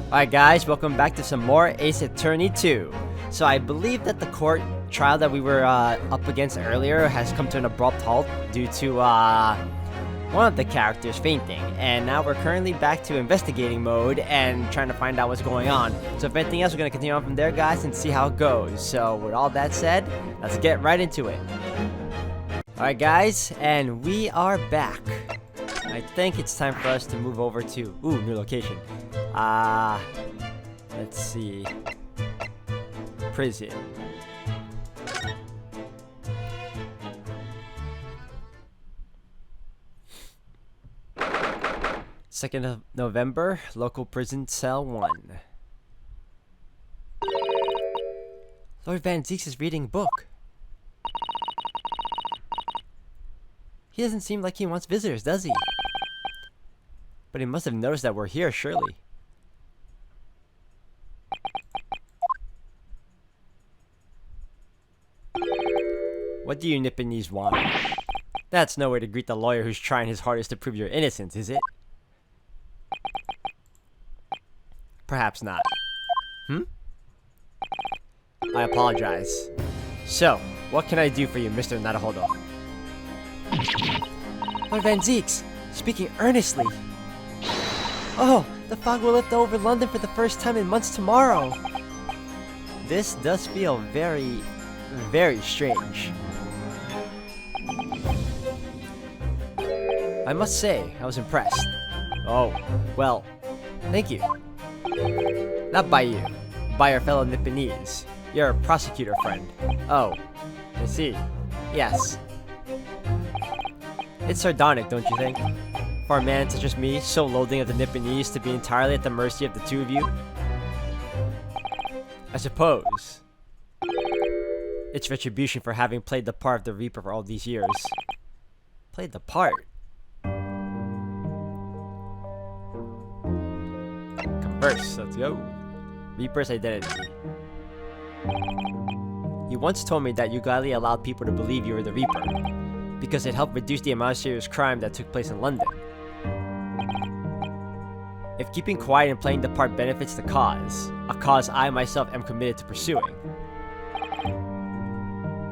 Alright guys, welcome back to some more Ace Attorney 2. So I believe that the court trial that we were up against earlier has come to an abrupt halt due to one of the characters fainting. And now we're currently back to investigating mode and trying to find out what's going on. So if anything else, we're going to continue on from there guys and see how it goes. So with all that said, let's get right into it. Alright guys, and we are back. I think it's time for us to move over to new location. Let's see. Prison. Second of November, local prison cell 1. Lord Van Zieks is reading a book. He doesn't seem like he wants visitors, does he? But he must have noticed that we're here, surely. What do you Nipponese want? That's no way to greet the lawyer who's trying his hardest to prove your innocence, is it? Perhaps not. I apologize. So, what can I do for you, Mr. Naruhodo? Lord Van Zieks, speaking earnestly. Oh, the fog will lift over London for the first time in months tomorrow. This does feel very, very strange. I must say, I was impressed. Oh, well, thank you. Not by you, by our fellow Nipponese. You're a prosecutor friend. Oh, I see. Yes. It's sardonic, don't you think? For a man such as me, so loathing of the Nipponese, to be entirely at the mercy of the two of you? I suppose. It's retribution for having played the part of the Reaper for all these years. Played the part? Converse, let's go. Reaper's identity. You once told me that you gladly allowed people to believe you were the Reaper, because it helped reduce the amount of serious crime that took place in London. If keeping quiet and playing the part benefits the cause, a cause I myself am committed to pursuing,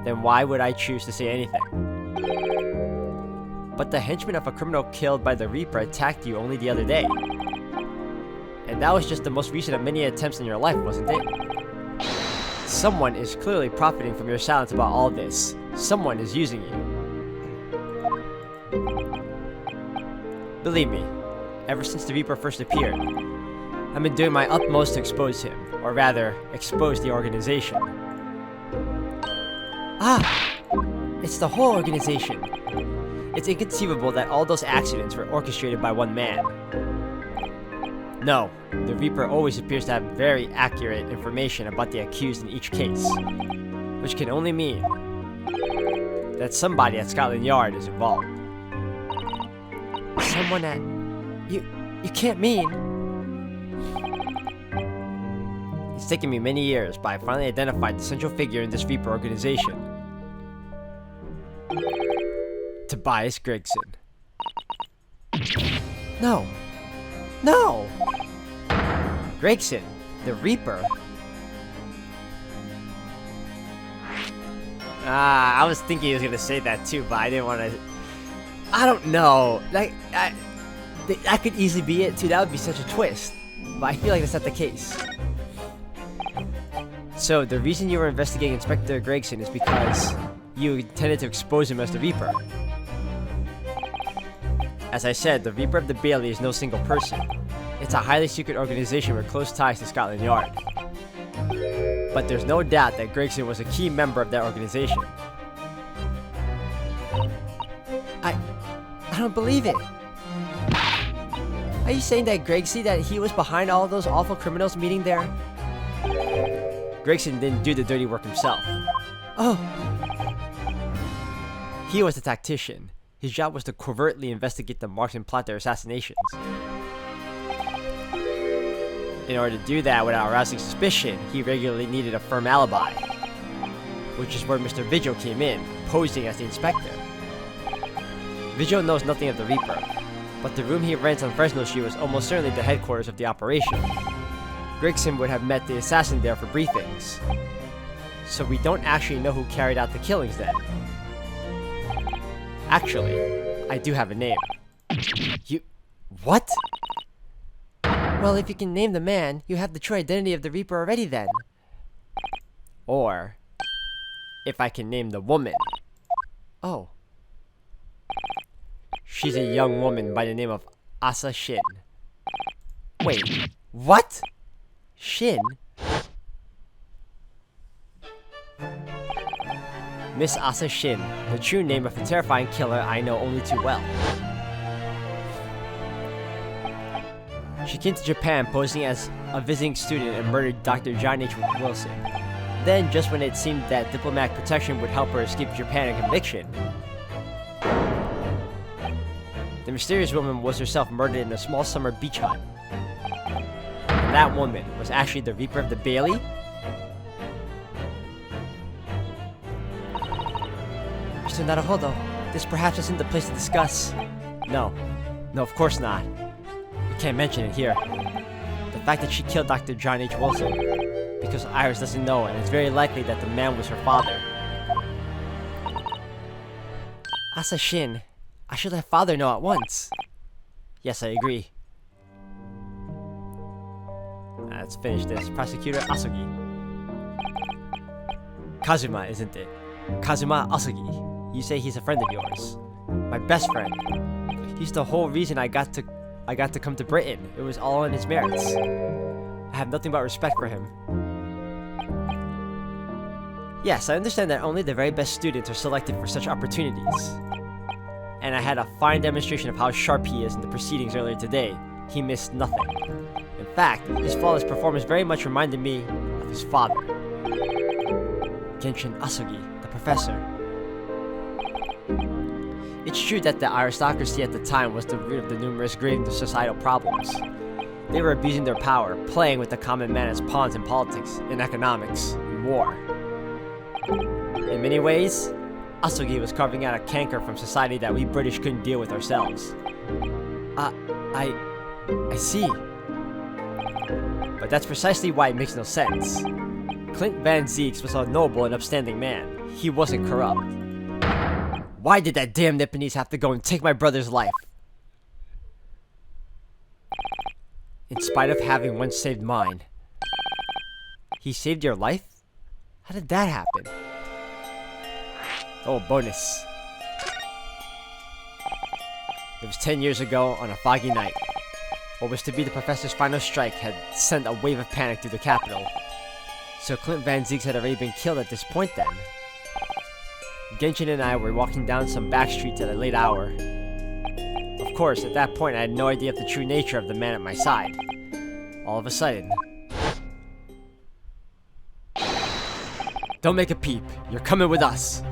then why would I choose to say anything? But the henchman of a criminal killed by the Reaper attacked you only the other day. And that was just the most recent of many attempts in your life, wasn't it? Someone is clearly profiting from your silence about all this. Someone is using you. Believe me, ever since the Reaper first appeared, I've been doing my utmost to expose him, or rather, expose the organization. It's the whole organization. It's inconceivable that all those accidents were orchestrated by one man. No, the Reaper always appears to have very accurate information about the accused in each case, which can only mean that somebody at Scotland Yard is involved. Someone at... You can't mean... It's taken me many years, but I finally identified the central figure in this Reaper organization. Tobias Gregson. No! Gregson, the Reaper? I was thinking he was gonna say that too, but I didn't want to... I don't know. Like, that could easily be it too. That would be such a twist. But I feel like that's not the case. So, the reason you were investigating Inspector Gregson is because you intended to expose him as the Reaper. As I said, the Reaper of the Bailey is no single person. It's a highly secret organization with close ties to Scotland Yard. But there's no doubt that Gregson was a key member of that organization. I don't believe it. Are you saying that that he was behind all those awful criminals meeting there? Gregson didn't do the dirty work himself. Oh! He was a tactician. His job was to covertly investigate the Marks and plot their assassinations. In order to do that without arousing suspicion, he regularly needed a firm alibi. Which is where Mr. Vigil came in, posing as the inspector. Vigil knows nothing of the Reaper, but the room he rents on Fresno Street was almost certainly the headquarters of the operation. Gregson would have met the assassin there for briefings. So we don't actually know who carried out the killings then. Actually, I do have a name. You... What? Well, if you can name the man, you have the true identity of the Reaper already then. Or, if I can name the woman. Oh. She's a young woman by the name of Asa Shin. Wait, what? Shin? Miss Asa Shin, the true name of a terrifying killer I know only too well. She came to Japan posing as a visiting student and murdered Dr. John H. Wilson. Then, just when it seemed that diplomatic protection would help her escape Japan and conviction, the mysterious woman was herself murdered in a small summer beach hut. And that woman was actually the Reaper of the Bailey? Mr. Naruhodo, this perhaps isn't the place to discuss. No, of course not. We can't mention it here. The fact that she killed Dr. John H. Wilson, because Iris doesn't know, and it's very likely that the man was her father. Asa Shin, I should let father know at once. Yes, I agree. Let's finish this. Prosecutor Asugi. Kazuma, isn't it? Kazuma Asugi. You say he's a friend of yours. My best friend. He's the whole reason I got to come to Britain. It was all on his merits. I have nothing but respect for him. Yes, I understand that only the very best students are selected for such opportunities. And I had a fine demonstration of how sharp he is in the proceedings earlier today. He missed nothing. In fact, his flawless performance very much reminded me of his father. Genshin Asugi, the professor. It's true that the aristocracy at the time was the root of the numerous grave societal problems. They were abusing their power, playing with the common man as pawns in politics, in economics, in war. In many ways, Asugi was carving out a canker from society that we British couldn't deal with ourselves. I see. But that's precisely why it makes no sense. Clint Van Zieks was a noble and upstanding man. He wasn't corrupt. Why did that damn Nipponese have to go and take my brother's life? In spite of having once saved mine. He saved your life? How did that happen? Oh, bonus. It was 10 years ago on a foggy night. What was to be the professor's final strike had sent a wave of panic through the capital. So Clint Van Zieks had already been killed at this point then. Genshin and I were walking down some back streets at a late hour. Of course, at that point I had no idea of the true nature of the man at my side. All of a sudden... Don't make a peep. You're coming with us.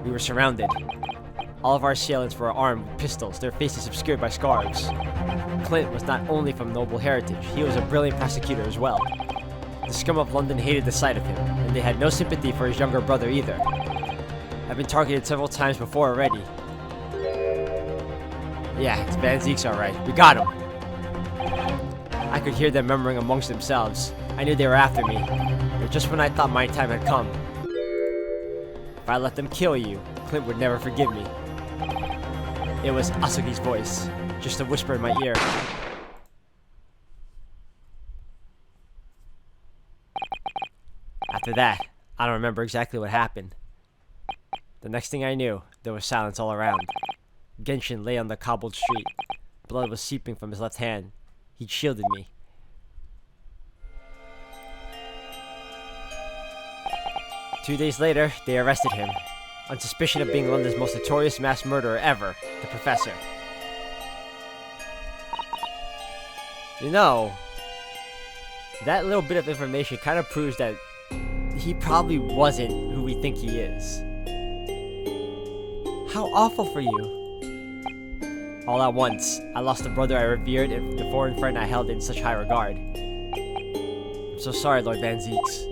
We were surrounded. All of our assailants were armed with pistols, their faces obscured by scarves. Clint was not only from noble heritage, he was a brilliant prosecutor as well. The scum of London hated the sight of him, and they had no sympathy for his younger brother either. I've been targeted several times before already. Yeah, it's Van Zieks alright. We got him! I could hear them murmuring amongst themselves. I knew they were after me, but just when I thought my time had come. If I let them kill you, Clint would never forgive me. It was Asugi's voice, just a whisper in my ear. After that, I don't remember exactly what happened. The next thing I knew, there was silence all around. Genshin lay on the cobbled street. Blood was seeping from his left hand. He'd shielded me. Two days later, they arrested him, on suspicion of being London's most notorious mass murderer ever, the Professor. You know, that little bit of information kind of proves that he probably wasn't who we think he is. How awful for you. All at once, I lost the brother I revered and the foreign friend I held in such high regard. I'm so sorry, Lord Van Zieks.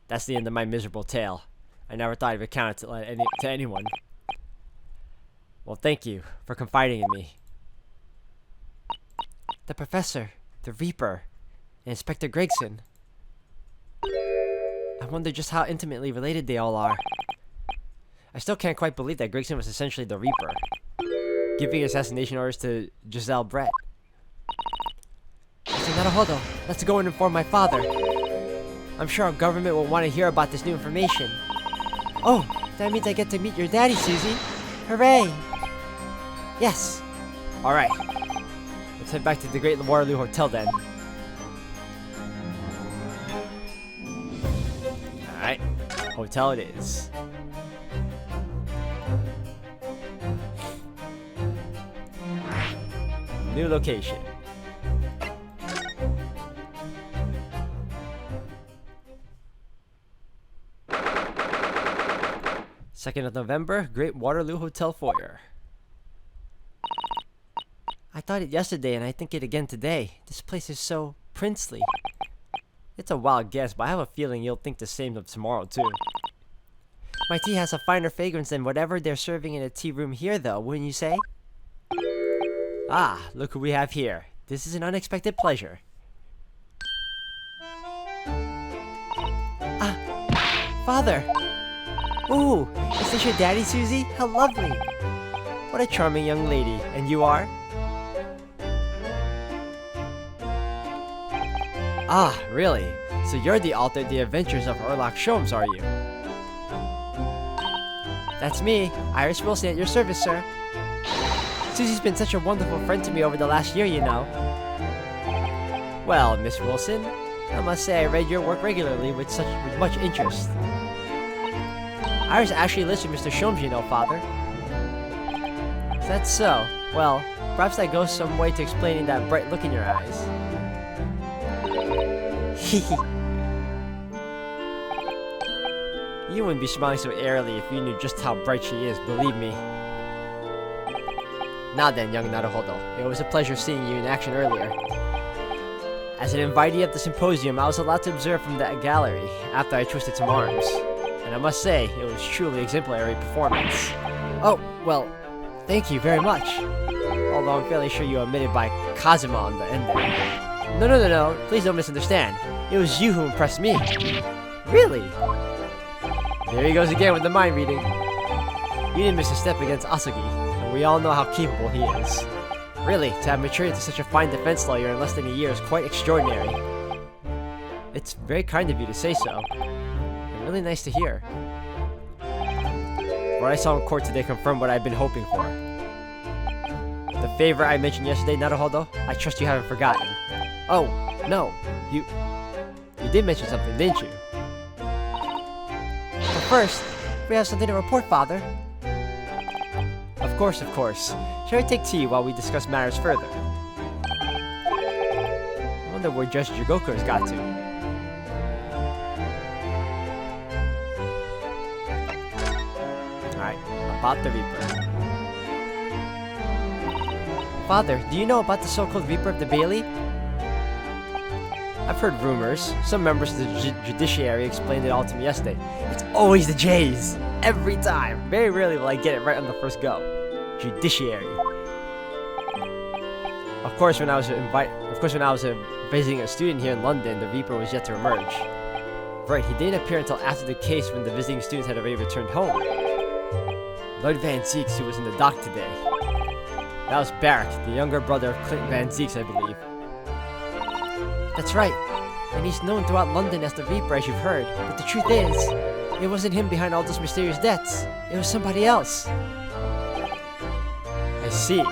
That's the end of my miserable tale. I never thought I'd recount it to anyone. Well, thank you for confiding in me. The Professor, the Reaper, and Inspector Gregson. I wonder just how intimately related they all are. I still can't quite believe that Gregson was essentially the Reaper, giving assassination orders to Giselle Brett. Mr. Naruhodo, let's go and inform my father. I'm sure our government will want to hear about this new information. Oh, that means I get to meet your daddy, Susie. Hooray! Yes. Alright. Let's head back to the Great Waterloo Hotel then. Alright. Hotel it is. New location. Second of November, Great Waterloo Hotel foyer. I thought it yesterday and I think it again today. This place is so princely. It's a wild guess, but I have a feeling you'll think the same of tomorrow too. My tea has a finer fragrance than whatever they're serving in a tea room here though, wouldn't you say? Ah, look who we have here. This is an unexpected pleasure. Ah, Father! Ooh, is this your daddy, Susie? How lovely! What a charming young lady. And you are? Ah, really? So you're the author of The Adventures of Sherlock Sholmes, are you? That's me, Iris Wilson, at your service, sir. Susie's been such a wonderful friend to me over the last year, you know. Well, Miss Wilson, I must say I read your work regularly with much interest. Iris actually lives with Mr. Sholmes, you know, Father. Is that so? Well, perhaps that goes some way to explaining that bright look in your eyes. You wouldn't be smiling so airily if you knew just how bright she is, believe me. Now then, young Naruhodo, it was a pleasure seeing you in action earlier. As an invitee of the symposium, I was allowed to observe from the gallery after I twisted some arms. And I must say, it was truly exemplary performance. Oh, well, thank you very much. Although I'm fairly sure you omitted by Kazuma on the end there. No, please don't misunderstand. It was you who impressed me. Really? There he goes again with the mind reading. You didn't miss a step against Asagi, and we all know how capable he is. Really, to have matured to such a fine defense lawyer in less than a year is quite extraordinary. It's very kind of you to say so. Really nice to hear. What I saw in court today confirmed what I've been hoping for. The favor I mentioned yesterday, Naruhodo, I trust you haven't forgotten. Oh, no, you did mention something, didn't you? But first, we have something to report, Father. Of course. Shall we take tea while we discuss matters further? I wonder where Judge Jigoku has got to. About the Reaper. Father, do you know about the so-called Reaper of the Bailey? I've heard rumors. Some members of the judiciary explained it all to me yesterday. It's always the J's! Every time! Very rarely will I get it right on the first go. Judiciary. Of course, when I was visiting a student here in London, the Reaper was yet to emerge. Right, he didn't appear until after the case when the visiting students had already returned home. Lord Van Zieks, who was in the dock today. That was Barrack, the younger brother of Clint Van Zieks, I believe. That's right, and he's known throughout London as the Reaper, as you've heard. But the truth is, it wasn't him behind all those mysterious deaths. It was somebody else. I see.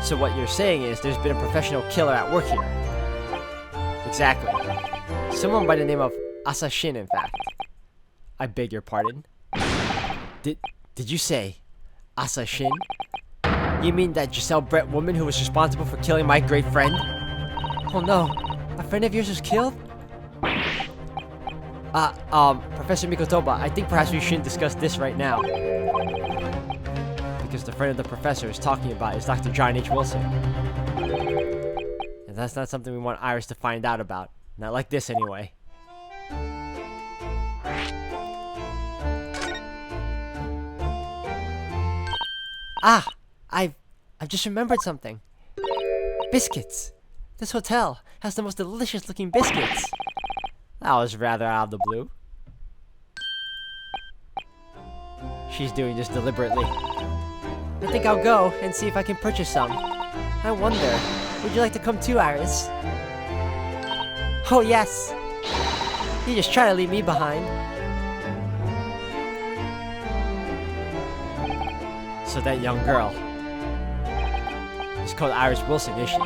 So what you're saying is there's been a professional killer at work here. Exactly. Someone by the name of Asashin, in fact. I beg your pardon? Did you say Asashin? You mean that Giselle Brett woman who was responsible for killing my great friend? Oh no, a friend of yours was killed? Professor Mikotoba, I think perhaps we shouldn't discuss this right now. Because the friend of the professor is talking about is Dr. John H. Wilson. And that's not something we want Iris to find out about. Not like this, anyway. Ah! I've just remembered something. Biscuits! This hotel has the most delicious looking biscuits! That was rather out of the blue. She's doing this deliberately. I think I'll go and see if I can purchase some. I wonder, would you like to come too, Iris? Oh yes! You just try to leave me behind. So that young girl. She's called Iris Wilson, is she?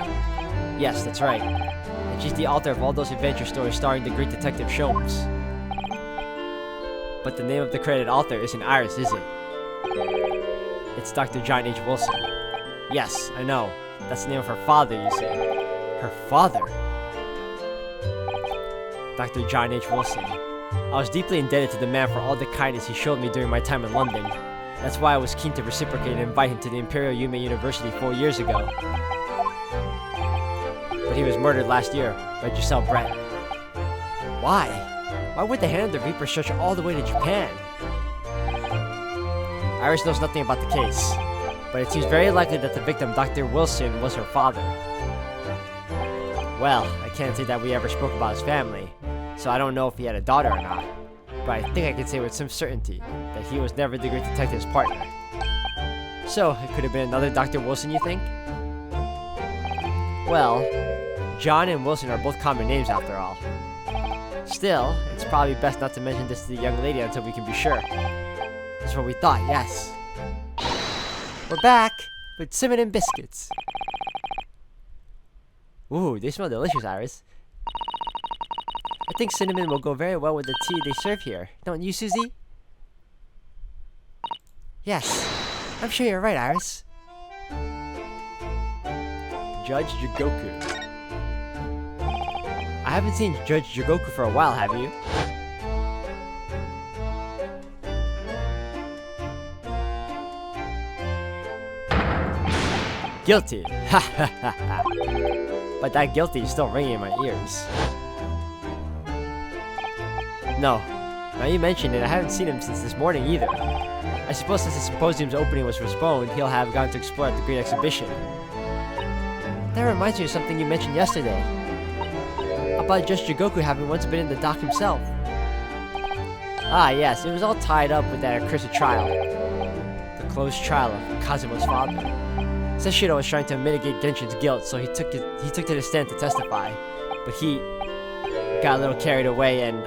Yes, that's right. And she's the author of all those adventure stories starring the great Detective Sholmes. But the name of the credited author isn't Iris, is it? It's Dr. John H. Wilson. Yes, I know. That's the name of her father, you see. Her father? Dr. John H. Wilson. I was deeply indebted to the man for all the kindness he showed me during my time in London. That's why I was keen to reciprocate and invite him to the Imperial Yume University 4 years ago. But he was murdered last year by Giselle Brett. Why? Why would the Hand of the Reaper stretch all the way to Japan? Iris knows nothing about the case, but it seems very likely that the victim, Dr. Wilson, was her father. Well, I can't say that we ever spoke about his family, so I don't know if he had a daughter or not. But I think I can say with some certainty that he was never the great detective's partner. So, it could have been another Dr. Wilson, you think? Well, John and Wilson are both common names after all. Still, it's probably best not to mention this to the young lady until we can be sure. That's what we thought, yes. We're back with cinnamon biscuits. Ooh, they smell delicious, Iris. I think cinnamon will go very well with the tea they serve here. Don't you, Susie? Yes, I'm sure you're right, Iris. Judge Jigoku. I haven't seen Judge Jigoku for a while, have you? Guilty! Ha ha ha ha! But that guilty is still ringing in my ears. No. Now you mention it, I haven't seen him since this morning either. I suppose since the symposium's opening was postponed, he'll have gone to explore at the Great Exhibition. That reminds me of something you mentioned yesterday. About Judge Jigoku having once been in the dock himself. Ah yes, it was all tied up with that accursed trial. The closed trial of Kazuma's father. Seshiro was trying to mitigate Genshin's guilt, so he took to the stand to testify. But he got a little carried away and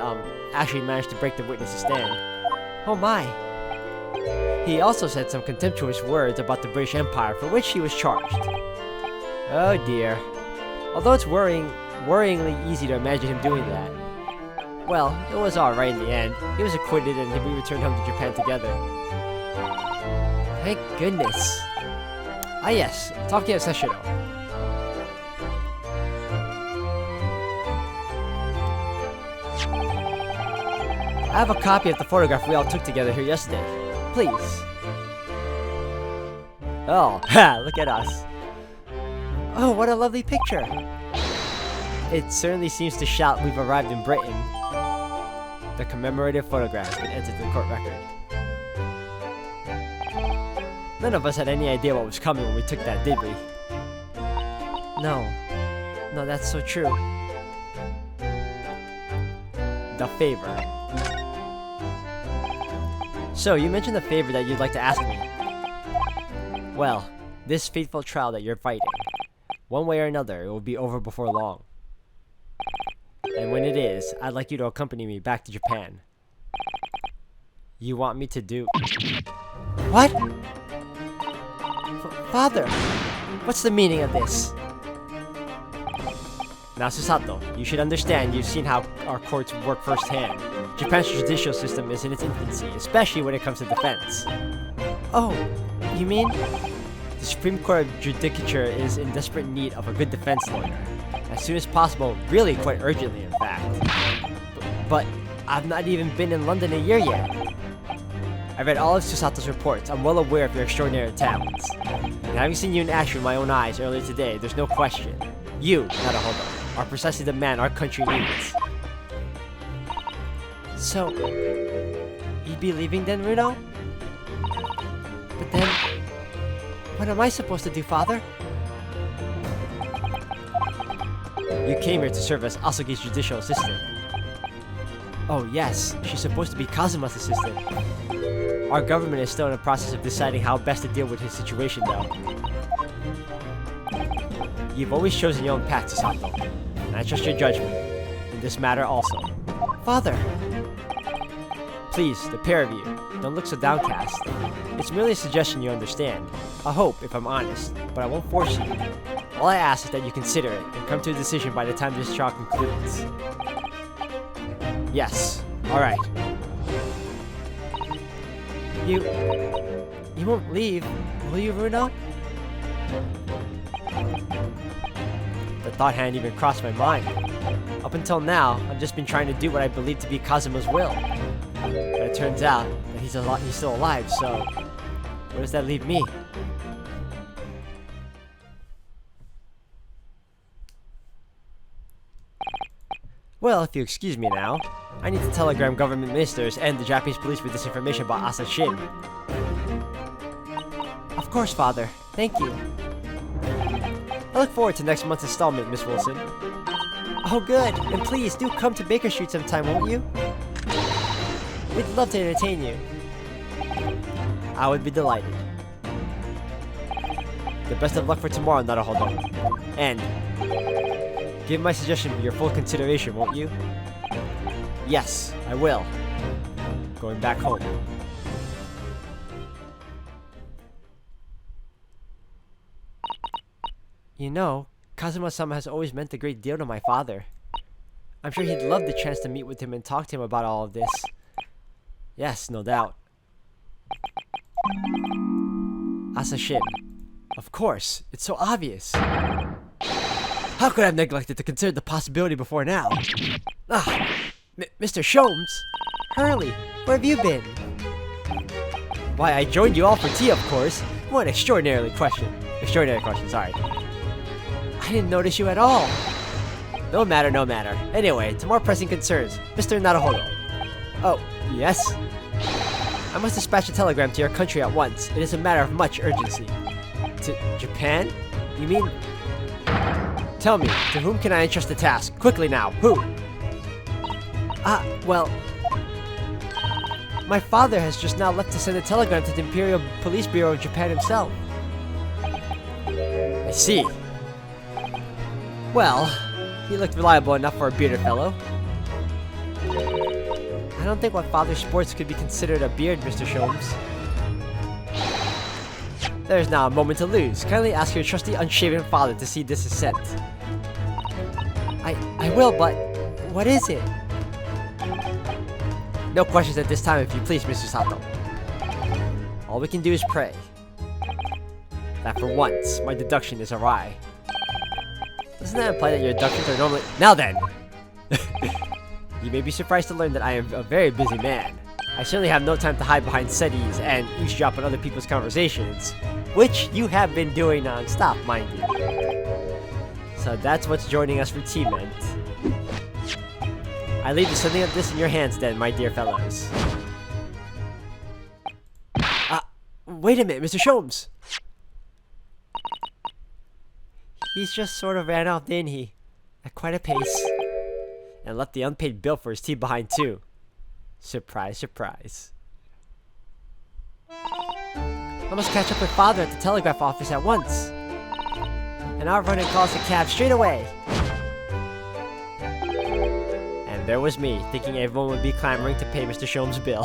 actually managed to break the witness's stand. Oh my! He also said some contemptuous words about the British Empire, for which he was charged. Oh dear. Although it's worryingly easy to imagine him doing that. Well, it was alright in the end. He was acquitted and we returned home to Japan together. Thank goodness. Ah yes, talking of Seshiro. I have a copy of the photograph we all took together here yesterday. Please. Oh, ha, look at us. Oh, what a lovely picture. It certainly seems to shout we've arrived in Britain. The commemorative photograph has been entered to the court record. None of us had any idea what was coming when we took that, did we? No. No, that's so true. The favor. So, you mentioned the favor that you'd like to ask me. Well, this fateful trial that you're fighting, one way or another, it will be over before long. And when it is, I'd like you to accompany me back to Japan. You want me to do... What? Father! What's the meaning of this? Now, Susato, you should understand you've seen how our courts work firsthand. Japan's judicial system is in its infancy, especially when it comes to defense. Oh, you mean? The Supreme Court of Judicature is in desperate need of a good defense lawyer. As soon as possible, really quite urgently in fact. But I've not even been in London a year yet. I read all of Susato's reports. I'm well aware of your extraordinary talents. And having seen you in action with my own eyes earlier today, there's no question. You, Naruhodo, are precisely the man our country needs. So, you'd be leaving then, Runo? But then, What am I supposed to do, Father? You came here to serve as Asagi's judicial assistant. Oh yes, she's supposed to be Kazuma's assistant. Our government is still in the process of deciding how best to deal with his situation though. You've always chosen your own path, Sato, and I trust your judgment, in this matter also. Father! Please, the pair of you, don't look so downcast. It's merely a suggestion you understand. A hope, if I'm honest, but I won't force you. All I ask is that you consider it and come to a decision by the time this trial concludes. Yes. Alright. You won't leave, will you, Runo? The thought hadn't even crossed my mind. Up until now, I've just been trying to do what I believe to be Kazuma's will. But it turns out that he's still alive, so where does that leave me? Well, if you excuse me now, I need to telegram government ministers and the Japanese police with this information about Asa Shin. Of course, Father. Thank you. I look forward to next month's installment, Miss Wilson. Oh good, and please do come to Baker Street sometime, won't you? We'd love to entertain you. I would be delighted. The best of luck for tomorrow, Naruhodo. And give my suggestion your full consideration, won't you? Yes, I will. Going back home. You know, Kazuma-sama has always meant a great deal to my father. I'm sure he'd love the chance to meet with him and talk to him about all of this. Yes, no doubt. Asa Shin. Of course, it's so obvious. How could I have neglected to consider the possibility before now? Mr. Sholmes? Hurley, where have you been? Why, I joined you all for tea, of course. What an extraordinary question, sorry. I didn't notice you at all. No matter, no matter. Anyway, to more pressing concerns. Mr. Naruhodo. Oh, yes? I must dispatch a telegram to your country at once. It is a matter of much urgency. To Japan? You mean... Tell me, to whom can I entrust the task? Quickly now, who? Well... My father has just now left to send a telegram to the Imperial Police Bureau of Japan himself. I see. Well, he looked reliable enough for a bearded fellow. I don't think what father sports could be considered a beard, Mr. Sholmes. There's now a moment to lose. Kindly ask your trusty unshaven father to see this is sent. I will, but what is it? No questions at this time, if you please, Mr. Sato. All we can do is pray that for once, my deduction is awry. Doesn't that imply that your deductions are normally— Now then! You may be surprised to learn that I am a very busy man. I certainly have no time to hide behind settees and eavesdrop on other people's conversations, which you have been doing non-stop, mind you. So that's what's joining us for tea meant. I leave the sending of this in your hands then, my dear fellows. Wait a minute, Mr. Sholmes! He's just sort of ran off, didn't he? At quite a pace. And left the unpaid bill for his tea behind too. Surprise, surprise. I must catch up with father at the telegraph office at once. And I'll run and call us a cab straight away. And there was me, thinking everyone would be clamoring to pay Mr. Sholmes' bill.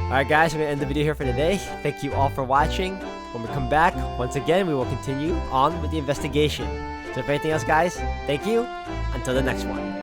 Alright guys, I'm going to end the video here for today. Thank you all for watching. When we come back, once again, we will continue on with the investigation. So if anything else guys, thank you. Until the next one.